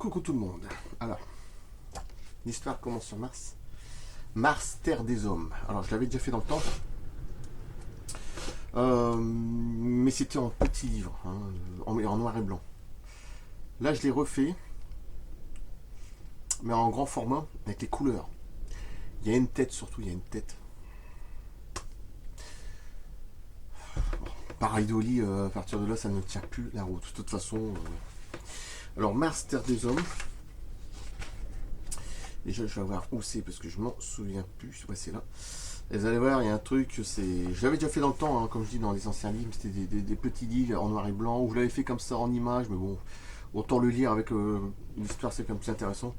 Coucou tout le monde. Alors, l'histoire commence sur Mars. Mars, Terre des Hommes. Alors, je l'avais déjà fait dans le temps. Mais c'était en petit livre, hein, en noir et blanc. Là, je l'ai refait, mais en grand format, avec les couleurs. Il y a une tête, surtout, il y a une tête. Bon, pareil d'Oli, à partir de là, ça ne tient plus la route. De toute façon. Alors, Mars, Terre des Hommes. Déjà, je vais voir où c'est parce que je m'en souviens plus. Ouais, c'est là. Et vous allez voir, il y a un truc, c'est. Je l'avais déjà fait dans le temps, hein, comme je dis dans les anciens livres. C'était des petits livres en noir et blanc où je l'avais fait comme ça en image, mais bon, autant le lire avec l'histoire, c'est quand même plus intéressant.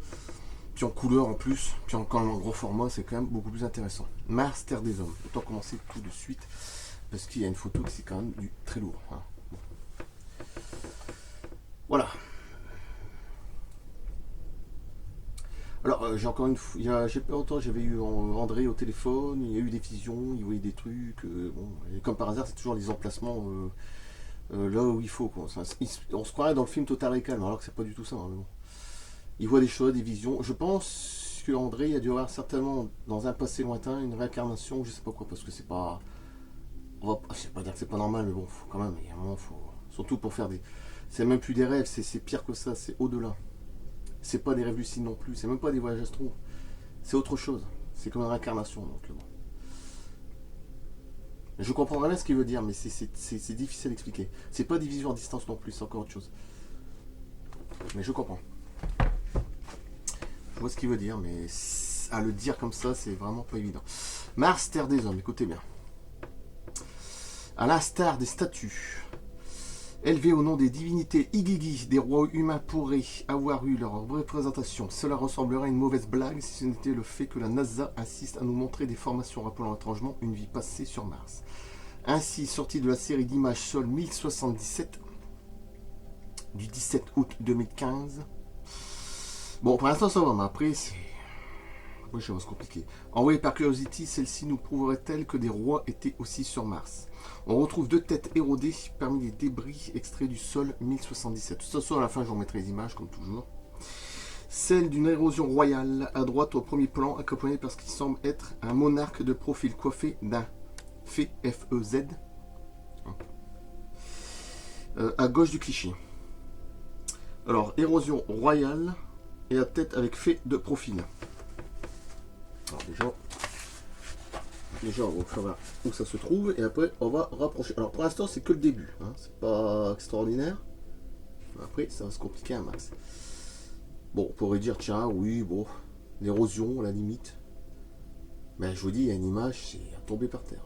Puis en couleur en plus, puis quand même en gros format, c'est quand même beaucoup plus intéressant. Mars, Terre des Hommes. Autant commencer tout de suite parce qu'il y a une photo qui c'est quand même du très lourd. Hein. Bon. Voilà. Alors, j'ai encore une fois, j'ai pas longtemps, j'avais eu André au téléphone, il y a eu des visions, il voyait des trucs. Bon, et comme par hasard, c'est toujours les emplacements là où il faut. Quoi. On se croirait dans le film Total Recall, alors que c'est pas du tout ça. Hein, bon. Il voit des choses, des visions. Je pense que André a dû avoir certainement, dans un passé lointain, une réincarnation, je sais pas quoi, parce que c'est pas. Je sais pas dire que c'est pas normal, mais bon, faut quand même, il y a un moment, faut. Surtout pour faire des. C'est même plus des rêves, c'est pire que ça, c'est au-delà. C'est pas des rêves lucides non plus, c'est même pas des voyages astro. C'est autre chose. C'est comme une réincarnation. Donc, bon. Je comprends bien ce qu'il veut dire, mais c'est difficile à expliquer. C'est pas des visions à distance non plus, c'est encore autre chose. Mais je comprends. Je vois ce qu'il veut dire, mais à le dire comme ça, c'est vraiment pas évident. Mars, Terre des Hommes, écoutez bien. À l'instar des statues élevés au nom des divinités Igigi, des rois humains pourraient avoir eu leur représentation. Cela ressemblerait à une mauvaise blague si ce n'était le fait que la NASA insiste à nous montrer des formations rappelant étrangement une vie passée sur Mars. Ainsi, sorti de la série d'images Sol 1077 du 17 août 2015. Bon, pour l'instant ça va, mais après c'est... Oui, je vais se compliquer. Envoyée par Curiosity, celle-ci nous prouverait-elle que des rois étaient aussi sur Mars. On retrouve deux têtes érodées parmi les débris extraits du sol 1077. De toute façon, à la fin, je vous remettrai les images, comme toujours. Celle d'une érosion royale, à droite au premier plan, accompagnée par ce qui semble être un monarque de profil coiffé d'un fée, F-E-Z, à gauche du cliché. Alors, érosion royale et à tête avec fée de profil. Alors déjà, on va savoir où ça se trouve et après on va rapprocher. Alors pour l'instant c'est que le début, hein. C'est pas extraordinaire. Après ça va se compliquer un max. Bon, on pourrait dire tiens oui bon, l'érosion à la limite. Mais je vous dis il y a une image, c'est à tomber par terre.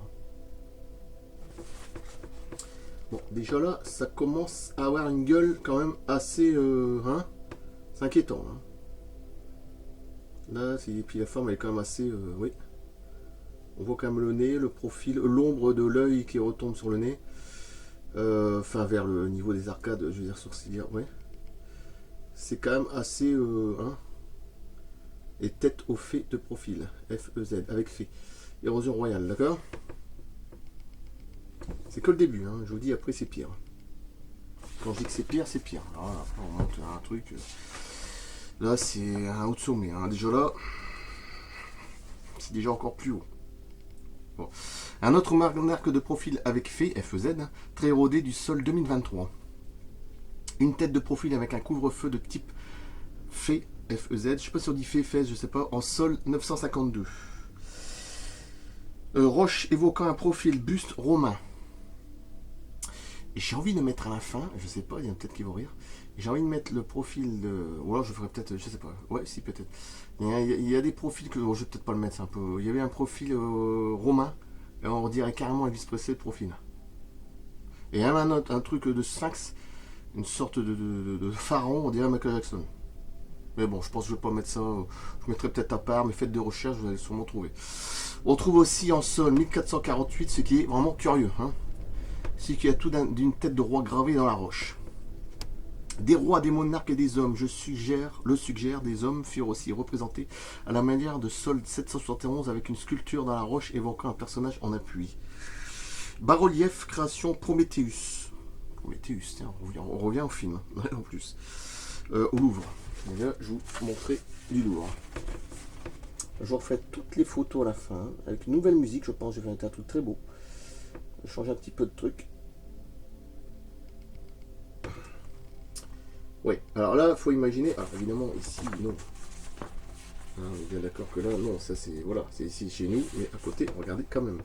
Bon déjà là ça commence à avoir une gueule quand même assez hein, c'est inquiétant. Hein. Là, et puis la forme elle est quand même assez oui. On voit quand même le nez, le profil, l'ombre de l'œil qui retombe sur le nez. Enfin, vers le niveau des arcades, je veux dire sourcilières, ouais. C'est quand même assez. Hein. Et tête au fait de profil. F-E-Z, avec fait. Érosion royale, d'accord. C'est que le début, hein. Je vous dis, après, c'est pire. Quand je dis que c'est pire, c'est pire. Alors, après, on monte un truc. Là, c'est un haut de sommet. Hein. Déjà là, c'est déjà encore plus haut. Bon. Un autre monarque de profil avec fée, FEZ, très érodé du sol 2023. Une tête de profil avec un couvre-feu de type fée, FEZ, je ne sais pas si on dit fée, fès, je ne sais pas, en sol 952. Roche évoquant un profil buste romain. Et j'ai envie de mettre à la fin, je ne sais pas, il y en a peut-être qui vont rire, j'ai envie de mettre le profil de... Ou alors je ferais peut-être, je ne sais pas, ouais, si peut-être. Il y a des profils que... Oh, je vais peut-être pas le mettre, c'est un peu... Il y avait un profil romain, et on dirait carrément Elvis Presley le profil. Et un truc de sphinx, une sorte de pharaon, on dirait Michael Jackson. Mais bon, je pense que je vais pas mettre ça, je mettrai peut-être à part, mais faites des recherches, vous allez sûrement trouver. On trouve aussi en sol 1448, ce qui est vraiment curieux, hein. C'est qu'il y a tout d'une tête de roi gravée dans la roche. Des rois, des monarques et des hommes, le suggère, des hommes furent aussi représentés à la manière de Sol 771 avec une sculpture dans la roche évoquant un personnage en appui. Bas-relief, création Prométhéeus. Prométhéeus, tiens, on revient au film, en plus. Au Louvre. Et là, je vous montrer du lourd. Je vous refais toutes les photos à la fin, avec une nouvelle musique, je pense. J'ai fait un truc très beau. Je vais changer un petit peu de truc. Oui, alors là, il faut imaginer. Alors évidemment, ici, non. Hein, on est bien d'accord que là, non, ça c'est. Voilà, c'est ici chez nous, mais à côté, regardez quand même.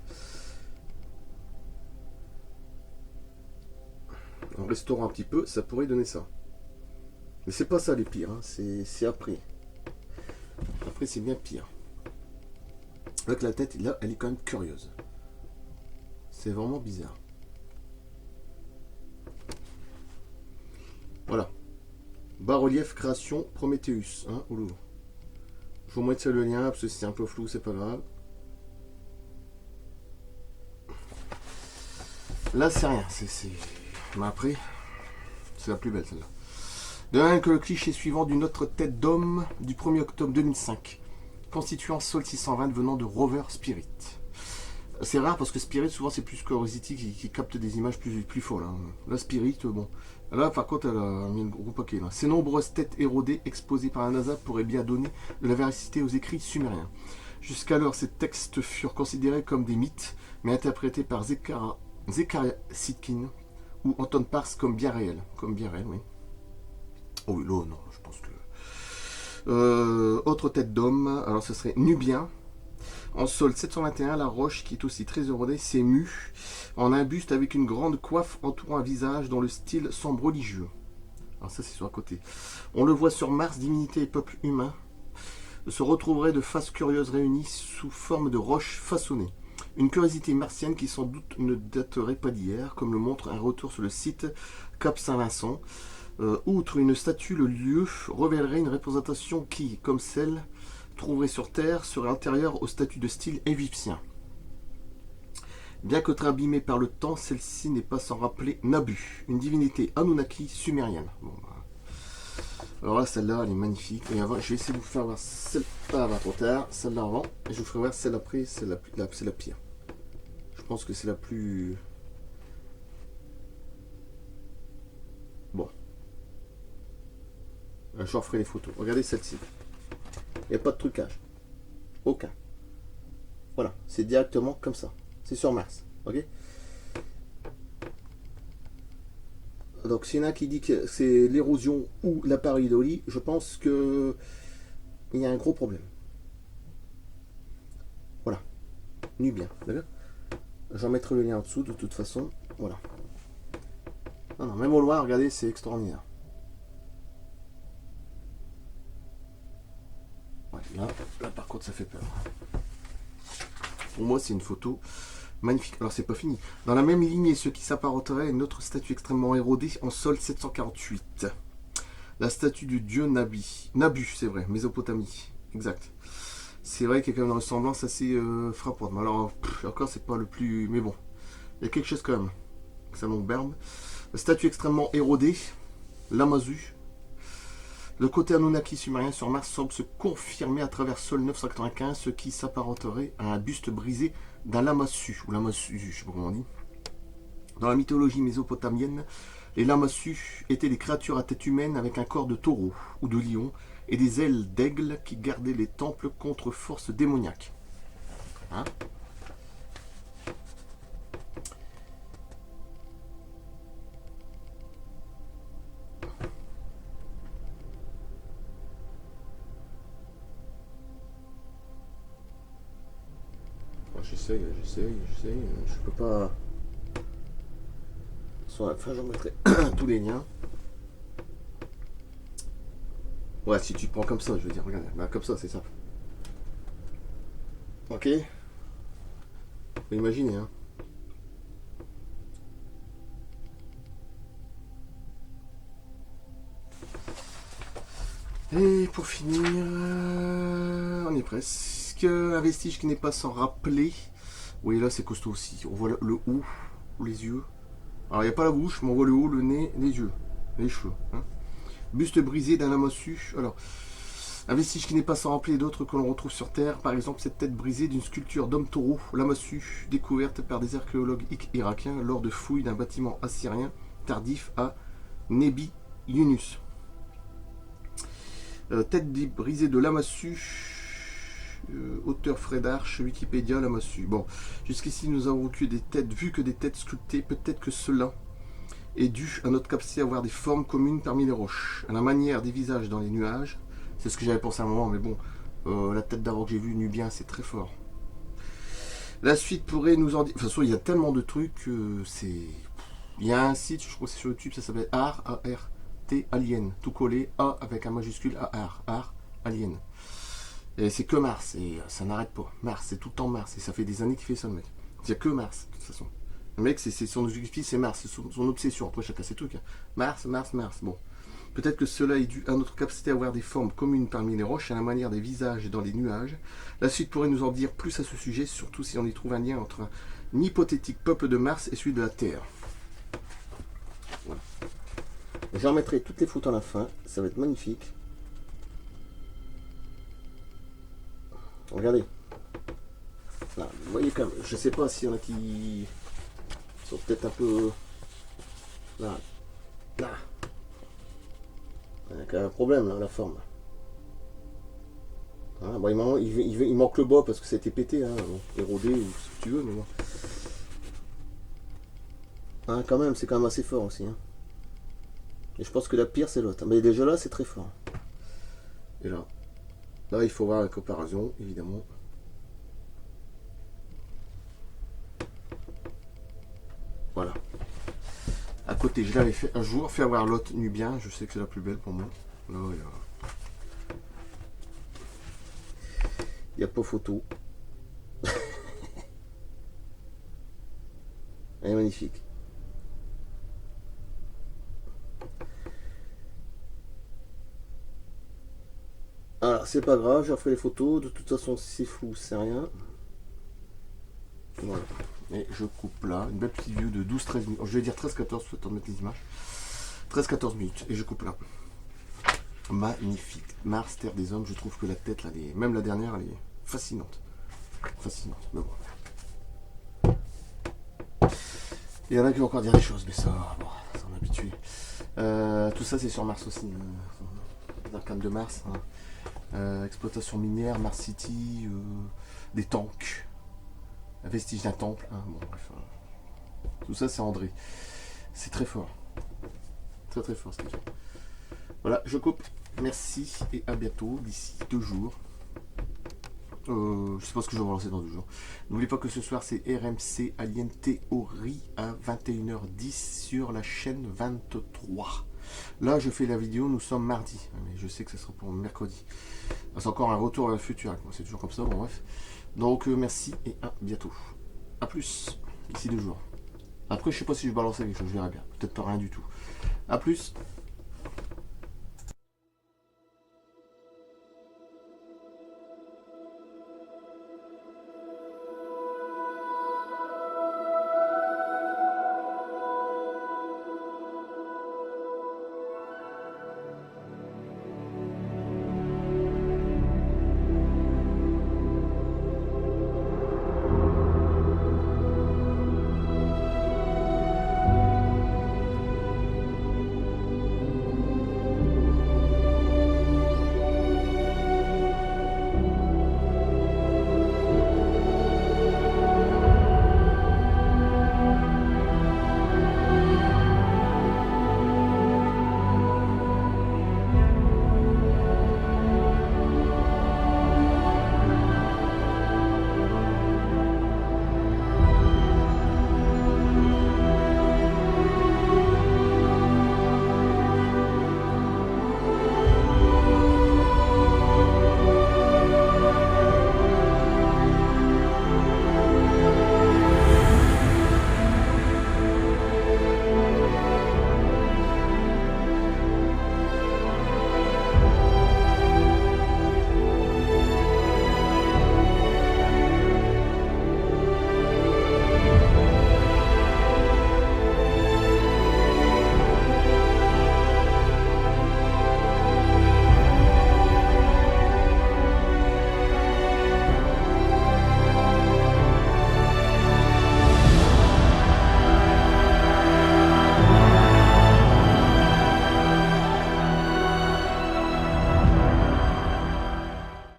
En restaurant un petit peu, ça pourrait donner ça. Mais c'est pas ça les pires, hein, c'est après. Après, c'est bien pire. Avec la tête, là, elle est quand même curieuse. C'est vraiment bizarre. Voilà. Bas-relief création Prometheus. Hein, oulou. Je vous mettrai le lien parce que c'est un peu flou, c'est pas grave. Là, c'est rien. Mais après, c'est la plus belle celle-là. De même que le cliché suivant d'une autre tête d'homme du 1er octobre 2005, constituant Sol 620 venant de Rover Spirit. C'est rare parce que Spirit, souvent, c'est plus Curiosity qui capte des images plus folles. Hein. Là, Spirit, bon. Là, par contre, elle a mis un gros paquet. Là. Ces nombreuses têtes érodées exposées par la NASA pourraient bien donner de la véracité aux écrits sumériens. Jusqu'alors, ces textes furent considérés comme des mythes, mais interprétés par Zecharia Sitchin ou Anton Pars comme bien réels. Comme bien réels, oui. Oh oui, là, non, je pense que... autre tête d'homme, alors ce serait Nubien. En sol 721, la roche, qui est aussi très érodée, s'est mue en un buste avec une grande coiffe entourant un visage dont le style semble religieux. Alors ça, c'est sur un côté. On le voit sur Mars, divinité et peuple humain se retrouveraient de faces curieuses réunies sous forme de roches façonnées. Une curiosité martienne qui sans doute ne daterait pas d'hier, comme le montre un retour sur le site Cap Saint-Vincent. Outre une statue, le lieu révélerait une représentation qui, comme celle trouverait sur Terre, serait antérieure aux statues de style égyptien. Bien que très abîmée par le temps, celle-ci n'est pas sans rappeler Nabu, une divinité Anunnaki sumérienne. Bon, bah. Alors là, celle-là, elle est magnifique. Et avant, je vais essayer de vous faire voir celle-là avant trop tard, celle-là avant, et je vous ferai voir celle après, c'est la pire. Je pense que c'est la plus... Bon. Je vous referai les photos. Regardez celle-ci. Il n'y a pas de trucage. Aucun. Voilà, c'est directement comme ça. C'est sur Mars. Ok. Donc s'il y en a qui dit que c'est l'érosion ou la pareidolie, je pense que il y a un gros problème. Voilà. Nubien. D'accord. J'en mettrai le lien en dessous de toute façon. Voilà. Non, non, même au loin, regardez, c'est extraordinaire. Ouais, là, par contre, ça fait peur. Pour moi, c'est une photo magnifique. Alors, c'est pas fini. Dans la même lignée, ce qui s'apparenterait à une autre statue extrêmement érodée en sol 748. La statue du dieu Nabu, c'est vrai, Mésopotamie. Exact. C'est vrai qu'il y a quand même une ressemblance assez frappante. Mais alors, encore, c'est pas le plus... Mais bon, il y a quelque chose quand même. Ça m'emberbe. La statue extrêmement érodée, Lamazu. Le côté Anunnaki sumérien sur Mars semble se confirmer à travers Sol 995, ce qui s'apparenterait à un buste brisé d'un lamassu, ou lamassu, je sais pas comment on dit. Dans la mythologie mésopotamienne, les lamassus étaient des créatures à tête humaine avec un corps de taureau ou de lion et des ailes d'aigle qui gardaient les temples contre forces démoniaques. Hein? J'essaye, je peux pas... Sur la fin, j'en mettrai tous les liens. Ouais, si tu prends comme ça, je veux dire, regarde, bah, comme ça, c'est ça. Ok. Faut imaginer, hein. Et pour finir, on est presque. Un vestige qui n'est pas sans rappeler. Oui, là, c'est costaud aussi. On voit le haut, ou les yeux. Alors, il n'y a pas la bouche, mais on voit le haut, le nez, les yeux, les cheveux. Hein. Buste brisé d'un lamassu. Alors, un vestige qui n'est pas sans rappeler d'autres que l'on retrouve sur Terre. Par exemple, cette tête brisée d'une sculpture d'homme taureau, lamassu, découverte par des archéologues irakiens lors de fouilles d'un bâtiment assyrien tardif à Nebi Yunus. Tête brisée de Lamassu. Auteur Fred Arch, Wikipédia, Lamassu. Bon, jusqu'ici nous avons vu que des têtes sculptées. Peut-être que cela est dû à notre capacité à avoir des formes communes parmi les roches, à la manière des visages dans les nuages. C'est ce que j'avais pensé à un moment, mais bon, la tête d'avant que j'ai vue, Nubien, c'est très fort. La suite pourrait nous en dire. De toute façon, il y a tellement de trucs, c'est. Il y a un site, je crois que c'est sur YouTube, ça s'appelle A-R-T, Alien, tout collé, A avec un majuscule, A-R, Alien. Et c'est que Mars, et ça n'arrête pas. Mars, c'est tout le temps Mars, et ça fait des années qu'il fait ça, le mec. Il n'y a que Mars, de toute façon. Le mec, c'est son objectif, c'est Mars, c'est son obsession. Après, chacun ses trucs. Hein. Mars, Mars, Mars. Bon. Peut-être que cela est dû à notre capacité à avoir des formes communes parmi les roches, à la manière des visages dans les nuages. La suite pourrait nous en dire plus à ce sujet, surtout si on y trouve un lien entre un hypothétique peuple de Mars et celui de la Terre. Voilà. J'en mettrai toutes les photos à la fin, ça va être magnifique. Regardez. Là, vous voyez quand même, je sais pas s'il y en a qui sont peut-être un peu. Là. Là. Il y a quand même un problème là, la forme. Hein, bon, il manque le bas parce que ça a été pété, hein, érodé ou ce que tu veux, mais bon. Hein, quand même, c'est quand même assez fort aussi. Hein. Et je pense que la pire c'est l'autre. Mais déjà là, c'est très fort. Et là. Là, il faut voir la comparaison, évidemment. Voilà. À côté, je l'avais fait un jour, fait avoir l'autre Nubien. Je sais que c'est la plus belle pour moi. Là, il n'y a pas photo. Elle est magnifique. Alors, c'est pas grave, j'ai refait les photos. De toute façon, si c'est flou, c'est rien. Voilà. Et je coupe là, une belle petite vue de 12-13 minutes. Je vais dire 13-14, faut attendre de mettre les images. 13-14 minutes, et je coupe là. Magnifique. Mars, Terre des Hommes, je trouve que la tête, là, même la dernière, elle est fascinante. Fascinante, mais bon. Il y en a qui vont encore dire des choses, mais ça, bon, ça on est habitué. Tout ça, c'est sur Mars aussi. L'arcane de Mars. Hein. Exploitation minière, Mars City, des tanks. Un vestige d'un temple. Hein, bon, bref, tout ça, c'est André. C'est très fort. Très très fort ce qu'il fait. Voilà, je coupe. Merci et à bientôt d'ici 2 jours. Je sais pas ce que je vais relancer dans 2 jours. N'oubliez pas que ce soir c'est RMC Alien Théorie à 21h10 sur la chaîne 23. Là je fais la vidéo, nous sommes mardi. Mais je sais que ce sera pour mercredi. C'est encore un retour à la future. C'est toujours comme ça, bon bref. Donc merci et à bientôt. A plus, d'ici 2 jours. Après je sais pas si je vais balancer quelque chose, je verrai bien. Peut-être pas rien du tout. A plus.